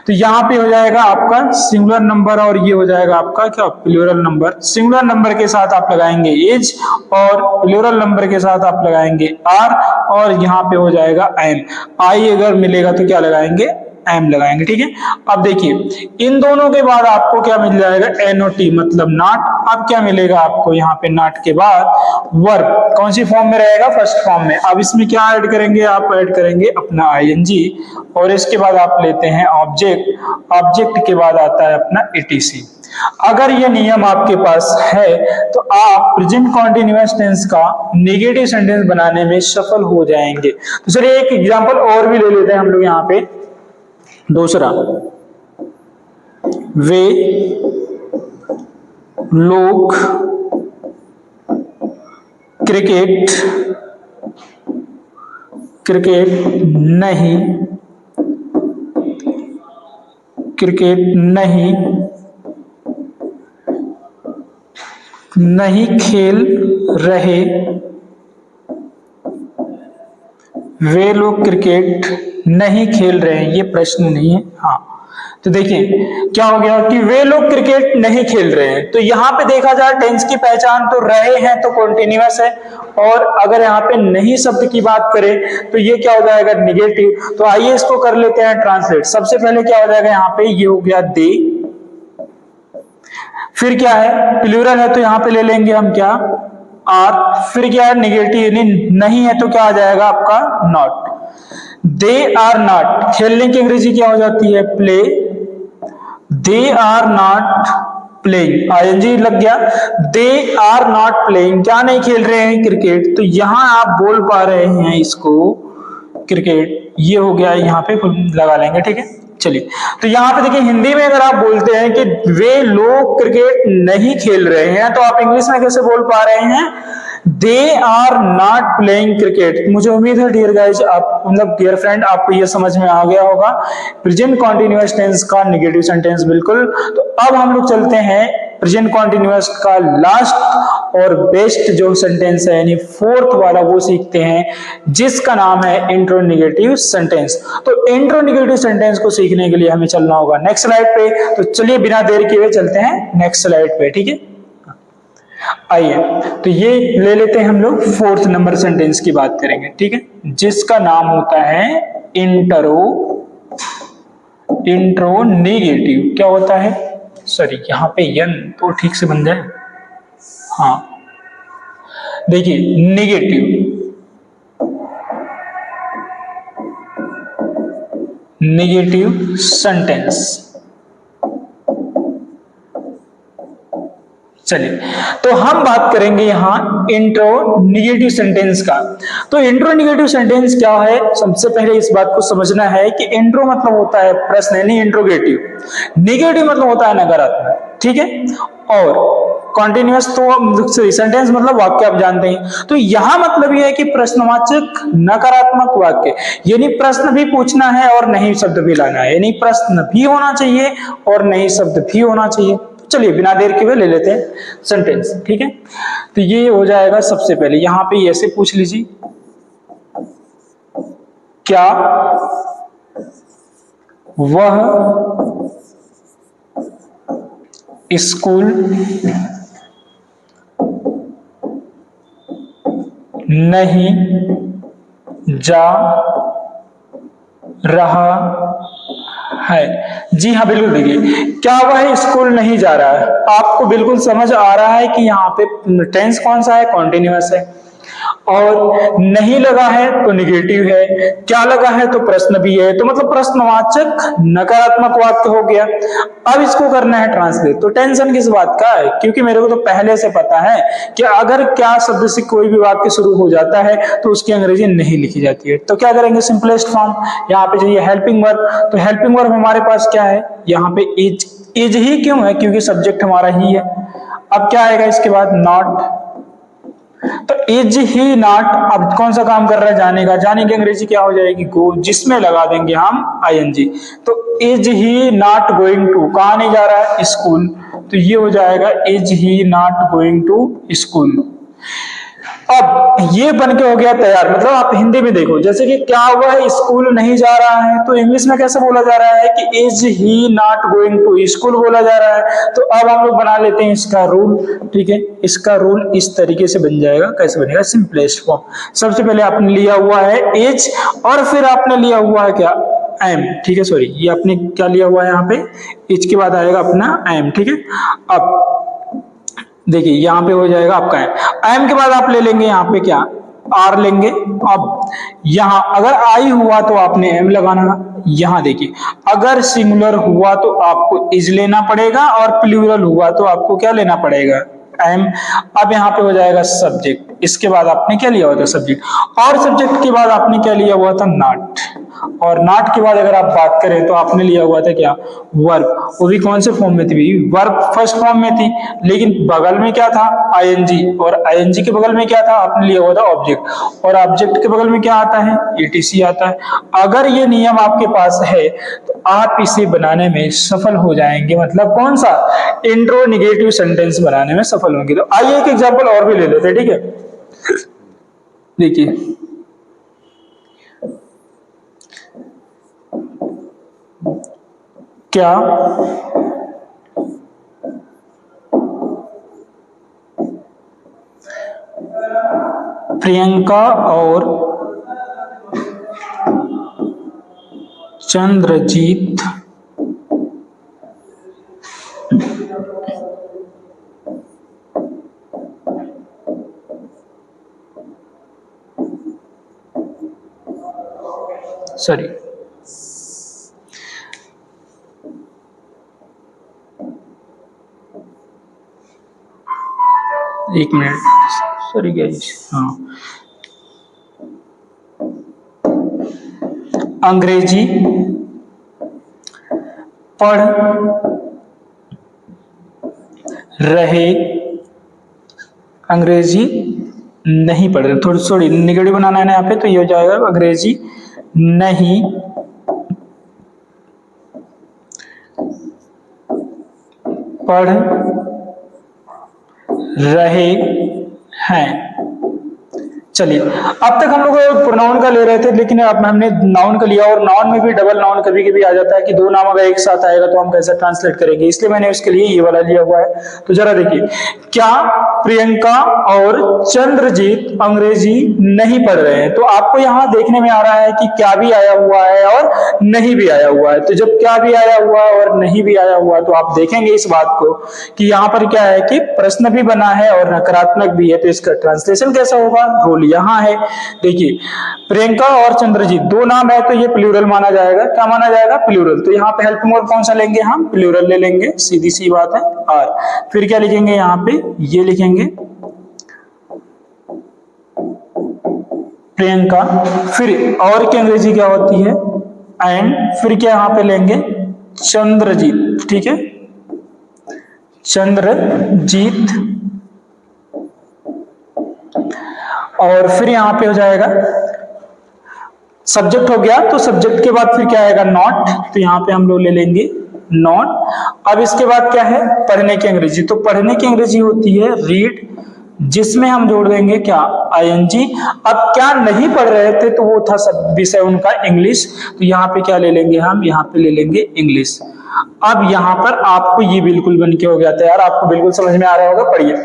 तो यहाँ पे हो जाएगा आपका सिंगुलर नंबर और ये हो जाएगा आपका क्या, प्लूरल नंबर। सिंगुलर नंबर के साथ आप लगाएंगे इज और प्लूरल नंबर के साथ आप लगाएंगे आर, और यहाँ पे हो जाएगा एम। आई अगर मिलेगा तो क्या लगाएंगे, एम लगाएंगे, ठीक है। अब देखिए इन दोनों के बाद आपको क्या मिल जाएगा, एनओटी मतलब नॉट। अब क्या मिलेगा आपको यहाँ पे, नॉट के बाद वर्ब कौन सी फॉर्म में रहेगा, फर्स्ट फॉर्म में। अब इसमें क्या ऐड करेंगे, आप ऐड करेंगे अपना आईएनजी, और इसके बाद आप लेते हैं ऑब्जेक्ट। ऑब्जेक्ट के बाद आता है अपना एटीसी। अगर ये नियम आपके पास है तो आप प्रेजेंट कॉन्टिन्यूअस टेंस का नेगेटिव सेंटेंस बनाने में सफल हो जाएंगे। तो चलिए एक एग्जांपल और भी ले लेते हैं हम लोग यहाँ पे। दूसरा, वे लोग क्रिकेट नहीं खेल रहे। वे लोग क्रिकेट नहीं खेल रहे हैं, ये प्रश्न नहीं है। हाँ, तो देखिए क्या हो गया कि वे लोग क्रिकेट नहीं खेल रहे हैं। तो यहाँ पे देखा जाए टेंस की पहचान तो रहे हैं तो कॉन्टिन्यूअस है, और अगर यहाँ पे नहीं शब्द की बात करें तो ये क्या हो जाएगा, निगेटिव। तो आइए इसको कर लेते हैं ट्रांसलेट। सबसे पहले क्या हो जाएगा यहाँ पे, ये हो गया दे, फिर क्या है, प्लूरल है तो यहाँ पे ले लेंगे हम क्या, आर, फिर क्या है, निगेटिव नहीं है तो क्या आ जाएगा आपका, नॉट। दे आर नॉट, खेलने की अंग्रेजी क्या हो जाती है, play. They are not playing, ING लग गया। दे आर नॉट प्लेइंग, क्या नहीं खेल रहे हैं, क्रिकेट। तो यहां आप बोल पा रहे हैं इसको क्रिकेट, ये हो गया, यहाँ पे लगा लेंगे, ठीक है। चलिए, तो यहाँ पे देखिए हिंदी में अगर आप बोलते हैं कि वे लोग क्रिकेट नहीं खेल रहे हैं, तो आप इंग्लिश में कैसे बोल पा रहे हैं, they are not playing cricket. मुझे उम्मीद है डियर गाइज, आप मतलब डियर फ्रेंड, आपको ये समझ में आ गया होगा प्रेजेंट कॉन्टिन्यूअस टेंस का नेगेटिव सेंटेंस, बिल्कुल। तो अब हम लोग चलते हैं प्रेजेंट कॉन्टिन्यूअस का लास्ट और बेस्ट जो सेंटेंस है यानी फोर्थ वाला वो सीखते हैं जिसका नाम है इंट्रोनिगेटिव सेंटेंस। तो इंट्रोनिगेटिव सेंटेंस को सीखने के लिए हमें चलना होगा नेक्स्ट स्लाइड पे। तो चलिए बिना देर किए हुए चलते हैं नेक्स्ट स्लाइड पे, ठीक है। आइए तो ये ले लेते हैं हम लोग, फोर्थ नंबर सेंटेंस की बात करेंगे, ठीक है, जिसका नाम होता है इंट्रोनिगेटिव। क्या होता है, सॉरी यहां पे यन तो ठीक से बन जाए, हाँ देखिए निगेटिव सेंटेंस। चलिए तो हम बात करेंगे यहां इंट्रोनिगेटिव सेंटेंस का। तो इंट्रोनिगेटिव सेंटेंस क्या है, सबसे पहले इस बात को समझना है कि इंट्रो मतलब होता है प्रश्न यानी इंट्रोगेटिव, निगेटिव मतलब होता है नकारात्मक, ठीक है, और कॉन्टिन्यूअस तो सेंटेंस मतलब वाक्य आप जानते हैं। तो यहां मतलब यह है कि प्रश्नवाचक नकारात्मक वाक्य, यानी प्रश्न भी पूछना है और नहीं शब्द भी लाना है, यानी प्रश्न भी होना चाहिए और नहीं शब्द भी होना चाहिए। चलिए बिना देर के हुए ले लेते हैं सेंटेंस, ठीक है। तो ये हो जाएगा सबसे पहले यहां पे ऐसे पूछ लीजिए, क्या वह स्कूल नहीं जा रहा है। जी हाँ बिल्कुल, देखिए क्या वह स्कूल नहीं जा रहा है, आपको बिल्कुल समझ आ रहा है कि यहाँ पे टेंस कौन सा है, कॉन्टिन्यूअस है, और नहीं लगा है तो निगेटिव है, क्या लगा है तो प्रश्न भी है, तो मतलब प्रश्नवाचक नकारात्मक वाक्य हो गया। अब इसको करना है ट्रांसलेट, तो टेंशन किस बात का है, क्योंकि मेरे को तो पहले से पता है कि अगर क्या शब्द से कोई भी वाक्य शुरू हो जाता है तो उसकी अंग्रेजी नहीं लिखी जाती है। तो क्या करेंगे, सिंपलेस्ट फॉर्म यहाँ पे चाहिए हेल्पिंग वर्ब। तो हेल्पिंग वर्ब हमारे पास क्या है, यहाँ पे इज ही क्यों है, क्योंकि सब्जेक्ट हमारा ही है। अब क्या आएगा इसके बाद, नॉट, तो इज ही नॉट, अब कौन सा काम कर रहा है, जाने का, जाने की अंग्रेजी क्या हो जाएगी, गो, जिसमें लगा देंगे हम आईएनजी। तो is he not going to, कहां नहीं जा रहा है, स्कूल, तो ये हो जाएगा is he not going to school. अब ये बन के हो गया तैयार, मतलब आप हिंदी में देखो, जैसे कि क्या वह स्कूल नहीं जा रहा है, तो इंग्लिश में कैसे बोला जा रहा है कि is he not going to school बोला जा रहा है। तो अब हम लोग बना लेते हैं इसका रूल, ठीक है, इसका रूल इस तरीके से बन जाएगा, कैसे बनेगा, सिंपलेस्ट फॉर्म। सबसे पहले आपने लिया हुआ है इज, और फिर आपने लिया हुआ है क्या, एम, ठीक है, सॉरी ये आपने क्या लिया हुआ है यहाँ पे, इज के बाद आएगा अपना एम, ठीक है। अब देखिए यहां पे हो जाएगा आपका एम के बाद आप ले लेंगे यहाँ पे क्या, आर लेंगे। अब यहां अगर आई हुआ तो आपने एम लगाना, यहां देखिए अगर सिंगुलर हुआ तो आपको इज लेना पड़ेगा और प्लूरल हुआ तो आपको क्या लेना पड़ेगा, एम। अब यहाँ पे हो जाएगा सब्जेक्ट, इसके बाद आपने क्या लिया हुआ था, सब्जेक्ट, और सब्जेक्ट के बाद आपने क्या लिया हुआ था, नॉट, और नॉट के बाद अगर आप बात करें तो आपने लिया हुआ था क्या, वर्ब, वो भी कौन से फॉर्म में थी, वर्ब फर्स्ट फॉर्म में थी, लेकिन बगल में क्या था, आईएनजी, और आईएनजी के बगल में क्या था, आपने लिया हुआ था ऑब्जेक्ट, और ऑब्जेक्ट के बगल में क्या आता है, एटीसी आता है। अगर ये नियम आपके पास है तो आप इसे बनाने में सफल हो जाएंगे, मतलब कौन सा, इंट्रोनिगेटिव सेंटेंस बनाने में सफल होंगे। तो आइए एक एग्जांपल और भी ले लेते हैं, ठीक है। देखिए क्या प्रियंका और चंद्रजीत सॉरी एक मिनट, सॉरी गाइस, हाँ, अंग्रेजी पढ़ रहे, अंग्रेजी नहीं पढ़ रहे, थोड़ी निगेटिव बनाना है ना यहाँ पे, तो ये हो जाएगा अंग्रेजी नहीं पढ़ रहे हैं। चलिए, अब तक हम लोग प्रोनाउन का ले रहे थे, लेकिन अब हमने नाउन का लिया, और नाउन में भी डबल नाउन कभी कभी आ जाता है कि दो नाम अगर एक साथ आएगा तो हम कैसे ट्रांसलेट करेंगे, इसलिए मैंने उसके लिए ये वाला लिया हुआ है। तो जरा देखिए, क्या प्रियंका और चंद्रजीत अंग्रेजी नहीं पढ़ रहे हैं? तो आपको यहाँ देखने में आ रहा है कि क्या भी आया हुआ है और नहीं भी आया हुआ है। तो जब क्या भी आया हुआ है और नहीं भी आया हुआ है, तो आप देखेंगे इस बात को कि यहाँ पर क्या है कि प्रश्न भी बना है और नकारात्मक भी है। तो इसका ट्रांसलेशन कैसा होगा? रोल यहाँ है। देखिए, प्रियंका और चंद्रजीत दो नाम है, तो ये प्लूरल माना जाएगा। क्या माना जाएगा? प्लूरल। तो यहाँ पे हेल्पिंग वर्ब कौन सा लेंगे? हम प्लूरल ले लेंगे, सीधी सी बात है। और फिर क्या लिखेंगे? यहाँ पे ये लिखेंगे प्रियंका, फिर और की अंग्रेजी क्या होती है? एंड, फिर क्या यहाँ पे लेंगे? चंद्रजीत। ठीक है, चंद्रजीत, और फिर यहां पे हो जाएगा सब्जेक्ट हो गया। तो सब्जेक्ट के बाद फिर क्या आएगा? नॉट। तो यहां पे हम लोग ले लेंगे नॉट। अब इसके बाद क्या है? पढ़ने की अंग्रेजी। तो पढ़ने की अंग्रेजी होती है रीड, जिसमें हम जोड़ देंगे क्या? आईएनजी। अब क्या नहीं पढ़ रहे थे, तो वो था सब विषय उनका इंग्लिश। तो यहाँ पे क्या ले लेंगे? हम यहाँ पे ले लेंगे इंग्लिश। अब यहाँ पर आपको ये बिल्कुल बन के हो गया तैयार, आपको बिल्कुल समझ में आ रहा होगा। पढ़िए,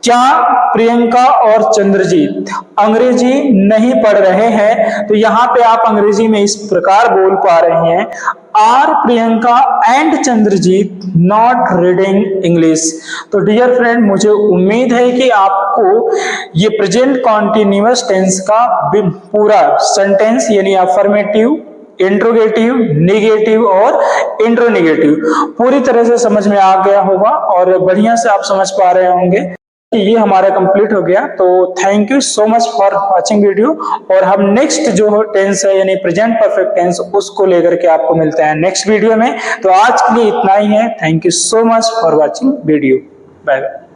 क्या प्रियंका और चंद्रजीत अंग्रेजी नहीं पढ़ रहे हैं? तो यहाँ पे आप अंग्रेजी में इस प्रकार बोल पा रहे हैं, are Priyanka and Chandrajit not reading English. तो डियर फ्रेंड, मुझे उम्मीद है कि आपको ये प्रेजेंट कॉन्टिन्यूअस टेंस का पूरा सेंटेंस यानी अफर्मेटिव, इंट्रोगेटिव, नेगेटिव और इंट्रोनेगेटिव पूरी तरह से समझ में आ गया होगा, और बढ़िया से आप समझ पा रहे होंगे। ये हमारा कंप्लीट हो गया। तो thank you so much for watching video, और हम नेक्स्ट जो टेंस है यानी प्रेजेंट परफेक्ट टेंस, उसको लेकर के आपको मिलते हैं नेक्स्ट वीडियो में। तो आज के लिए इतना ही है। Thank you so much for watching video. Bye bye.